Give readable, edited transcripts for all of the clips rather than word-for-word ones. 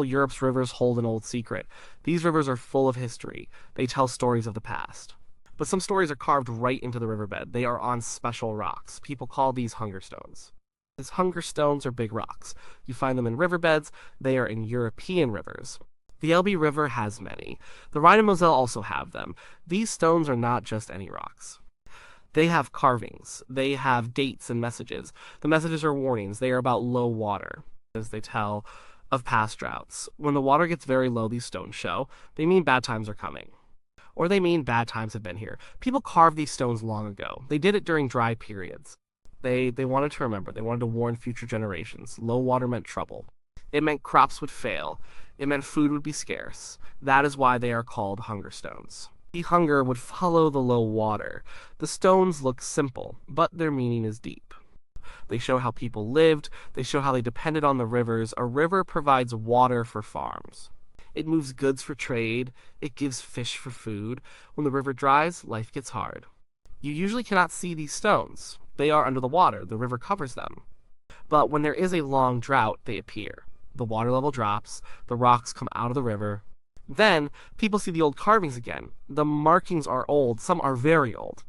Central Europe's rivers hold an old secret. These rivers are full of history. They tell stories of the past. But some stories are carved right into the riverbed. They are on special rocks. People call these hunger stones. These hunger stones are big rocks. You find them in riverbeds. They are in European rivers. The Elbe River has many. The Rhine and Moselle also have them. These stones are not just any rocks. They have carvings. They have dates and messages. The messages are warnings. They are about low water, as they tell of past droughts. When the water gets very low, these stones show. They mean bad times are coming. Or they mean bad times have been here. People carved these stones long ago. They did it during dry periods. They wanted to remember. They wanted to warn future generations. Low water meant trouble. It meant crops would fail. It meant food would be scarce. That is why they are called hunger stones. The hunger would follow the low water. The stones look simple, but their meaning is deep. They show how people lived. They show how they depended on the rivers. A river provides water for farms. It moves goods for trade. It gives fish for food. When the river dries, life gets hard. You usually cannot see these stones. They are under the water. The river covers them. But when there is a long drought, they appear. The water level drops. The rocks come out of the river. Then, people see the old carvings again. The markings are old. Some are very old.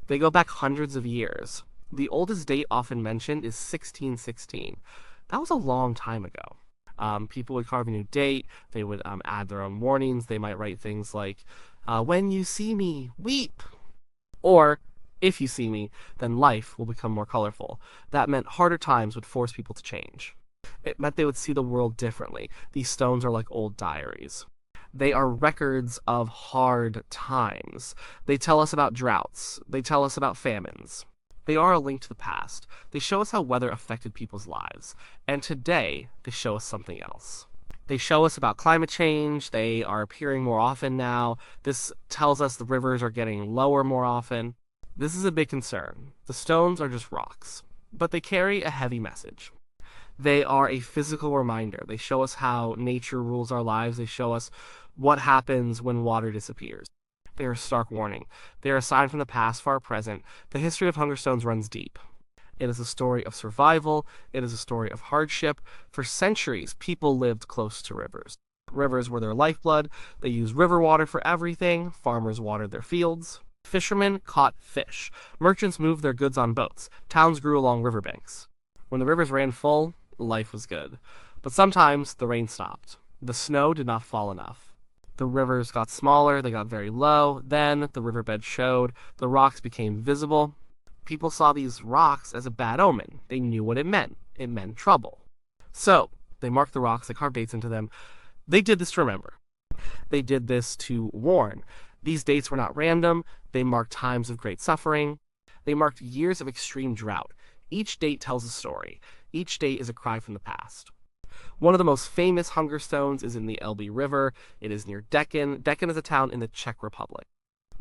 They go back hundreds of years. The oldest date often mentioned is 1616. That was a long time ago. People would carve a new date. They would add their own warnings. They might write things like, when you see me, weep. Or, if you see me, then life will become more colorful. That meant harder times would force people to change. It meant they would see the world differently. These stones are like old diaries. They are records of hard times. They tell us about droughts. They tell us about famines. They are a link to the past. They show us how weather affected people's lives. And today, they show us something else. They show us about climate change. They are appearing more often now. This tells us the rivers are getting lower more often. This is a big concern. The stones are just rocks, but they carry a heavy message. They are a physical reminder. They show us how nature rules our lives. They show us what happens when water disappears. They are a stark warning. They are a sign from the past for our present. The history of hunger stones runs deep. It is a story of survival. It is a story of hardship. For centuries, people lived close to rivers. Rivers were their lifeblood. They used river water for everything. Farmers watered their fields. Fishermen caught fish. Merchants moved their goods on boats. Towns grew along riverbanks. When the rivers ran full, life was good. But sometimes the rain stopped. The snow did not fall enough. The rivers got smaller, they got very low. Then the riverbed showed. The rocks became visible. People saw these rocks as a bad omen. They knew what it meant. It meant trouble. So they marked the rocks, they carved dates into them. They did this to remember. They did this to warn. These dates were not random. They marked times of great suffering. They marked years of extreme drought. Each date tells a story. Each date is a cry from the past. One of the most famous hunger stones is in the Elbe River. It is near Deccan. Deccan is a town in the Czech Republic.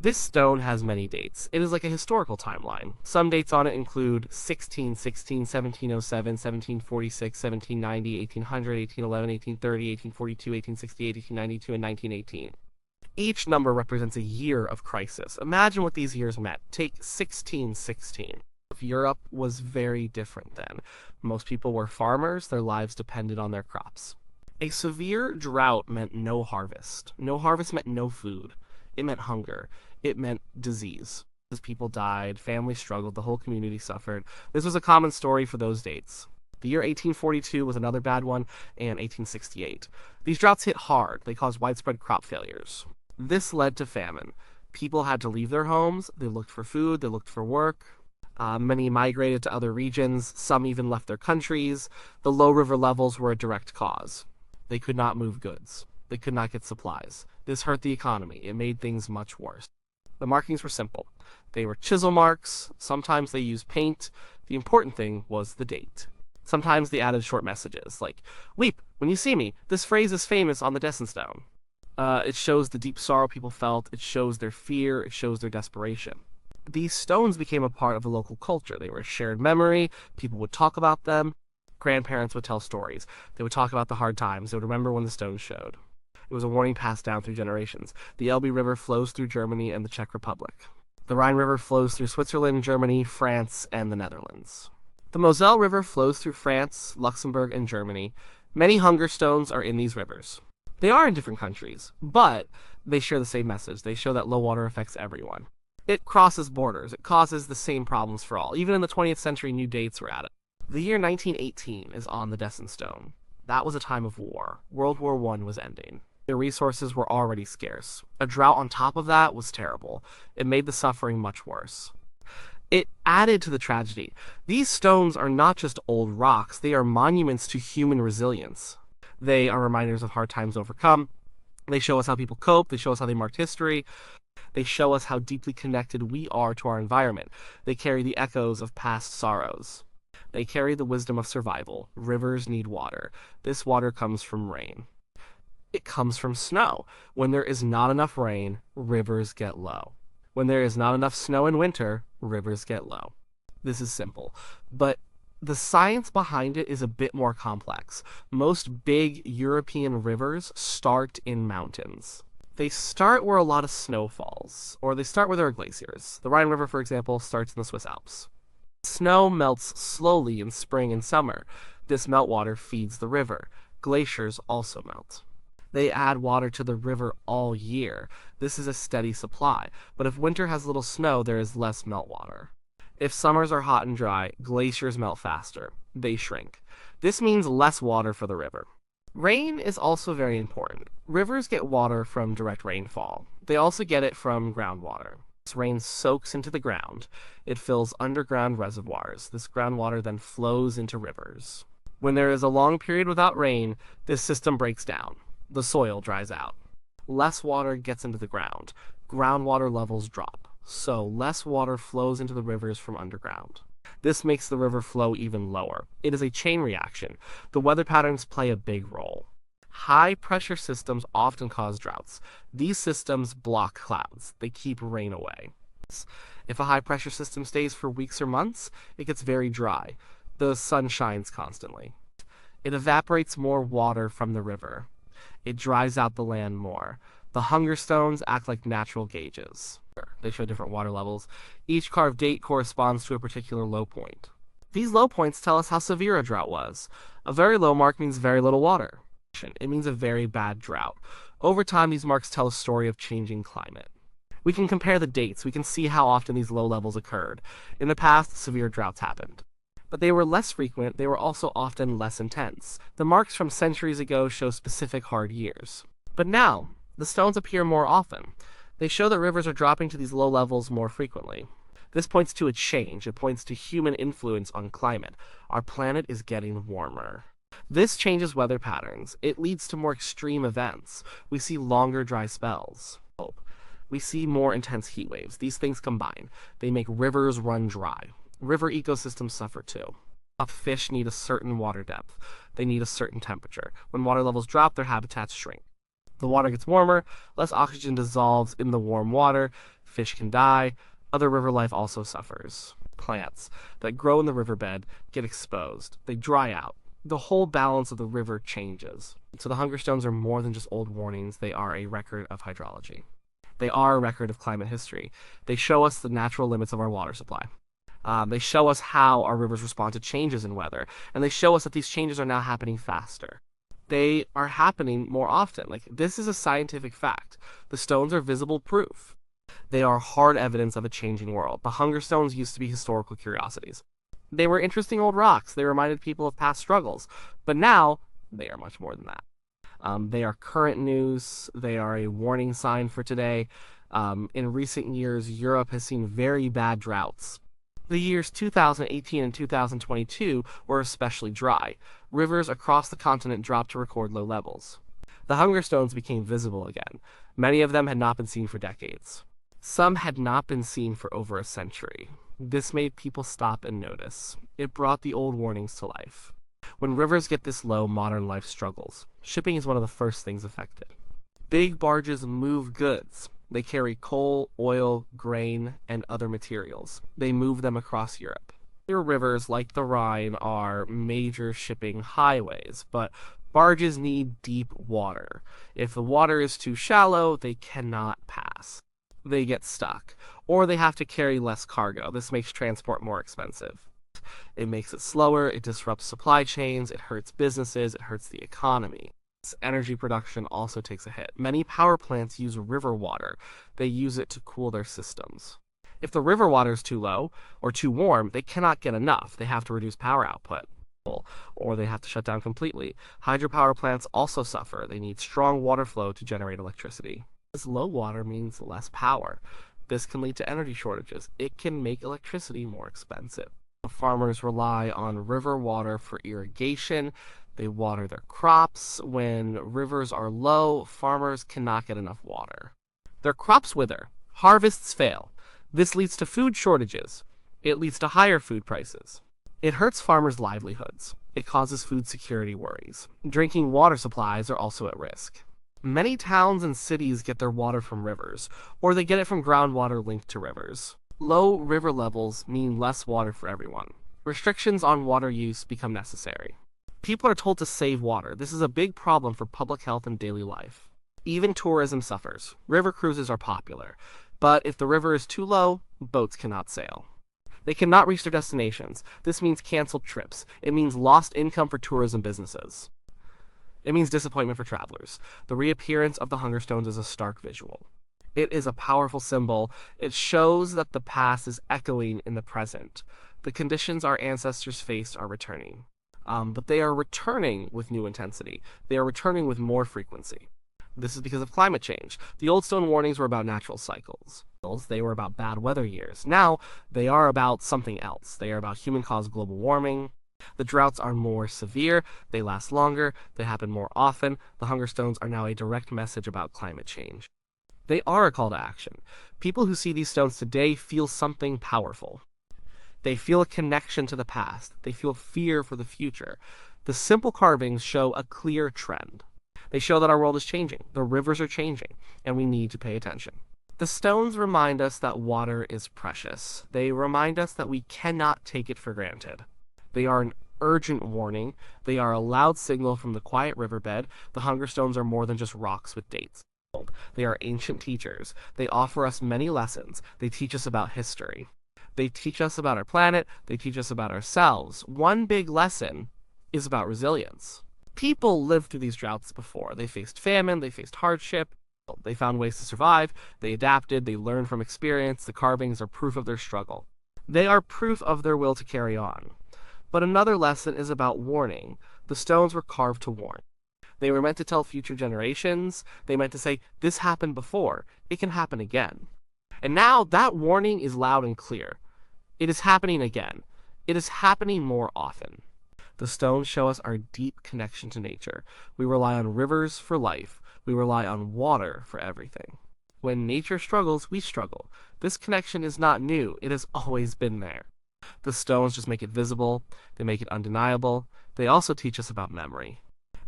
This stone has many dates. It is like a historical timeline. Some dates on it include 1616, 1707, 1746, 1790, 1800, 1811, 1830, 1842, 1868, 1892, and 1918. Each number represents a year of crisis. Imagine what these years meant. Take 1616. Europe was very different then. Most people were farmers. Their lives depended on their crops. A severe drought meant no harvest. No harvest meant no food. It meant hunger. It meant disease. As people died, families struggled, the whole community suffered. This was a common story for those dates. The year 1842 was another bad one, and 1868. These droughts hit hard. They caused widespread crop failures. This led to famine. People had to leave their homes. They looked for food. They looked for work. Many migrated to other regions. Some even left their countries. The low river levels were a direct cause. They could not move goods. They could not get supplies. This hurt the economy. It made things much worse. The markings were simple. They were chisel marks. Sometimes they used paint. The important thing was the date. Sometimes they added short messages, like, "Weep when you see me." This phrase is famous on the Deccan stone. It shows the deep sorrow people felt. It shows their fear. It shows their desperation. These stones became a part of the local culture. They were a shared memory. People would talk about them. Grandparents would tell stories. They would talk about the hard times. They would remember when the stones showed. It was a warning passed down through generations. The Elbe River flows through Germany and the Czech Republic. The Rhine River flows through Switzerland, Germany, France, and the Netherlands. The Moselle River flows through France, Luxembourg, and Germany. Many hunger stones are in these rivers. They are in different countries, but they share the same message. They show that low water affects everyone. It crosses borders. It causes the same problems for all. Even in the 20th century, new dates were added. The year 1918 is on the Descent Stone. That was a time of war. World War I was ending. Their resources were already scarce. A drought on top of that was terrible. It made the suffering much worse. It added to the tragedy. These stones are not just old rocks, they are monuments to human resilience. They are reminders of hard times overcome. They show us how people cope. They show us how they marked history. They show us how deeply connected we are to our environment. They carry the echoes of past sorrows. They carry the wisdom of survival. Rivers need water. This water comes from rain. It comes from snow. When there is not enough rain, rivers get low. When there is not enough snow in winter, rivers get low. This is simple, but the science behind it is a bit more complex. Most big European rivers start in mountains. They start where a lot of snow falls, or they start where there are glaciers. The Rhine River, for example, starts in the Swiss Alps. Snow melts slowly in spring and summer. This meltwater feeds the river. Glaciers also melt. They add water to the river all year. This is a steady supply. But if winter has little snow, there is less meltwater. If summers are hot and dry, glaciers melt faster. They shrink. This means less water for the river. Rain is also very important. Rivers get water from direct rainfall. They also get it from groundwater. This rain soaks into the ground. It fills underground reservoirs. This groundwater then flows into rivers. When there is a long period without rain, this system breaks down. The soil dries out. Less water gets into the ground. Groundwater levels drop. So less water flows into the rivers from underground. This makes the river flow even lower. It is a chain reaction. The weather patterns play a big role. High pressure systems often cause droughts. These systems block clouds. They keep rain away. If a high pressure system stays for weeks or months, it gets very dry. The sun shines constantly. It evaporates more water from the river. It dries out the land more. The hunger stones act like natural gauges. They show different water levels. Each carved date corresponds to a particular low point. These low points tell us how severe a drought was. A very low mark means very little water. It means a very bad drought. Over time, these marks tell a story of changing climate. We can compare the dates. We can see how often these low levels occurred. In the past, severe droughts happened. But they were less frequent. They were also often less intense. The marks from centuries ago show specific hard years. But now, the stones appear more often. They show that rivers are dropping to these low levels more frequently. This points to a change. It points to human influence on climate. Our planet is getting warmer. This changes weather patterns. It leads to more extreme events. We see longer dry spells. We see more intense heat waves. These things combine. They make rivers run dry. River ecosystems suffer too. Fish need a certain water depth. They need a certain temperature. When water levels drop, their habitats shrink. The water gets warmer, less oxygen dissolves in the warm water, fish can die, other river life also suffers. Plants that grow in the riverbed get exposed. They dry out. The whole balance of the river changes. So the hunger stones are more than just old warnings. They are a record of hydrology. They are a record of climate history. They show us the natural limits of our water supply. They show us how our rivers respond to changes in weather, and they show us that these changes are now happening faster. They are happening more often. This is a scientific fact. The stones are visible proof. They are hard evidence of a changing world. The hunger stones used to be historical curiosities. They were interesting old rocks. They reminded people of past struggles. But now, they are much more than that. They are current news. They are a warning sign for today. In recent years, Europe has seen very bad droughts. The years 2018 and 2022 were especially dry. Rivers across the continent dropped to record low levels. The hunger stones became visible again. Many of them had not been seen for decades. Some had not been seen for over a century. This made people stop and notice. It brought the old warnings to life. When rivers get this low, modern life struggles. Shipping is one of the first things affected. Big barges move goods. They carry coal, oil, grain, and other materials. They move them across Europe. Rivers like the Rhine are major shipping highways, but barges need deep water. If the water is too shallow, they cannot pass. They get stuck, or they have to carry less cargo. This makes transport more expensive. It makes it slower, it disrupts supply chains, it hurts businesses, it hurts the economy. Energy production also takes a hit. Many power plants use river water. They use it to cool their systems. If the river water is too low or too warm, they cannot get enough. They have to reduce power output, or they have to shut down completely. Hydropower plants also suffer. They need strong water flow to generate electricity. This low water means less power. This can lead to energy shortages. It can make electricity more expensive. Farmers rely on river water for irrigation. They water their crops. When rivers are low, farmers cannot get enough water. Their crops wither. Harvests fail. This leads to food shortages. It leads to higher food prices. It hurts farmers' livelihoods. It causes food security worries. Drinking water supplies are also at risk. Many towns and cities get their water from rivers, or they get it from groundwater linked to rivers. Low river levels mean less water for everyone. Restrictions on water use become necessary. People are told to save water. This is a big problem for public health and daily life. Even tourism suffers. River cruises are popular. But if the river is too low, boats cannot sail. They cannot reach their destinations. This means canceled trips. It means lost income for tourism businesses. It means disappointment for travelers. The reappearance of the hunger stones is a stark visual. It is a powerful symbol. It shows that the past is echoing in the present. The conditions our ancestors faced are returning. But they are returning with new intensity. They are returning with more frequency. This is because of climate change. The old stone warnings were about natural cycles. They were about bad weather years. Now, they are about something else. They are about human-caused global warming. The droughts are more severe. They last longer. They happen more often. The hunger stones are now a direct message about climate change. They are a call to action. People who see these stones today feel something powerful. They feel a connection to the past. They feel fear for the future. The simple carvings show a clear trend. They show that our world is changing, the rivers are changing, and we need to pay attention. The stones remind us that water is precious. They remind us that we cannot take it for granted. They are an urgent warning. They are a loud signal from the quiet riverbed. The hunger stones are more than just rocks with dates. They are ancient teachers. They offer us many lessons. They teach us about history. They teach us about our planet. They teach us about ourselves. One big lesson is about resilience. People lived through these droughts before. They faced famine, they faced hardship, they found ways to survive, they adapted, they learned from experience. The carvings are proof of their struggle. They are proof of their will to carry on. But another lesson is about warning. The stones were carved to warn. They were meant to tell future generations. They meant to say, this happened before. It can happen again. And now that warning is loud and clear. It is happening again. It is happening more often. The stones show us our deep connection to nature. We rely on rivers for life. We rely on water for everything. When nature struggles, we struggle. This connection is not new. It has always been there. The stones just make it visible. They make it undeniable. They also teach us about memory.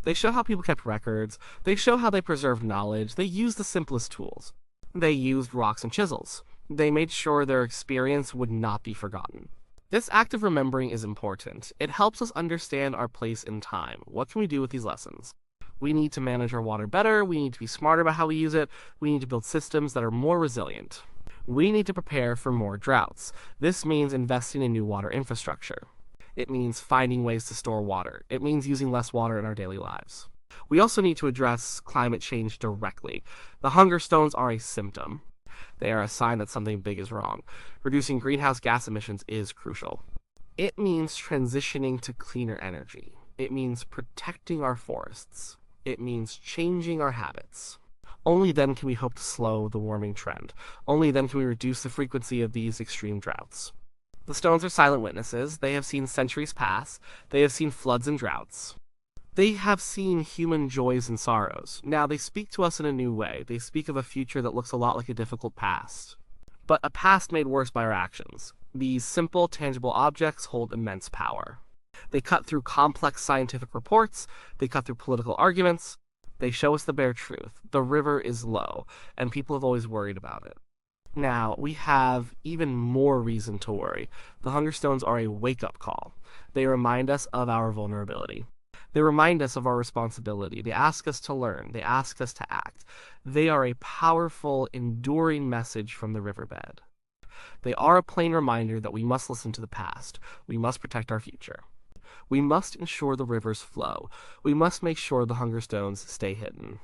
They show how people kept records. They show how they preserved knowledge. They used the simplest tools. They used rocks and chisels. They made sure their experience would not be forgotten. This act of remembering is important. It helps us understand our place in time. What can we do with these lessons? We need to manage our water better. We need to be smarter about how we use it. We need to build systems that are more resilient. We need to prepare for more droughts. This means investing in new water infrastructure. It means finding ways to store water. It means using less water in our daily lives. We also need to address climate change directly. The hunger stones are a symptom. They are a sign that something big is wrong. Reducing greenhouse gas emissions is crucial. It means transitioning to cleaner energy. It means protecting our forests. It means changing our habits. Only then can we hope to slow the warming trend. Only then can we reduce the frequency of these extreme droughts. The stones are silent witnesses. They have seen centuries pass. They have seen floods and droughts. They have seen human joys and sorrows. Now they speak to us in a new way. They speak of a future that looks a lot like a difficult past. But a past made worse by our actions. These simple, tangible objects hold immense power. They cut through complex scientific reports. They cut through political arguments. They show us the bare truth. The river is low, and people have always worried about it. Now, we have even more reason to worry. The hunger stones are a wake-up call. They remind us of our vulnerability. They remind us of our responsibility. They ask us to learn. They ask us to act. They are a powerful, enduring message from the riverbed. They are a plain reminder that we must listen to the past. We must protect our future. We must ensure the rivers flow. We must make sure the hunger stones stay hidden.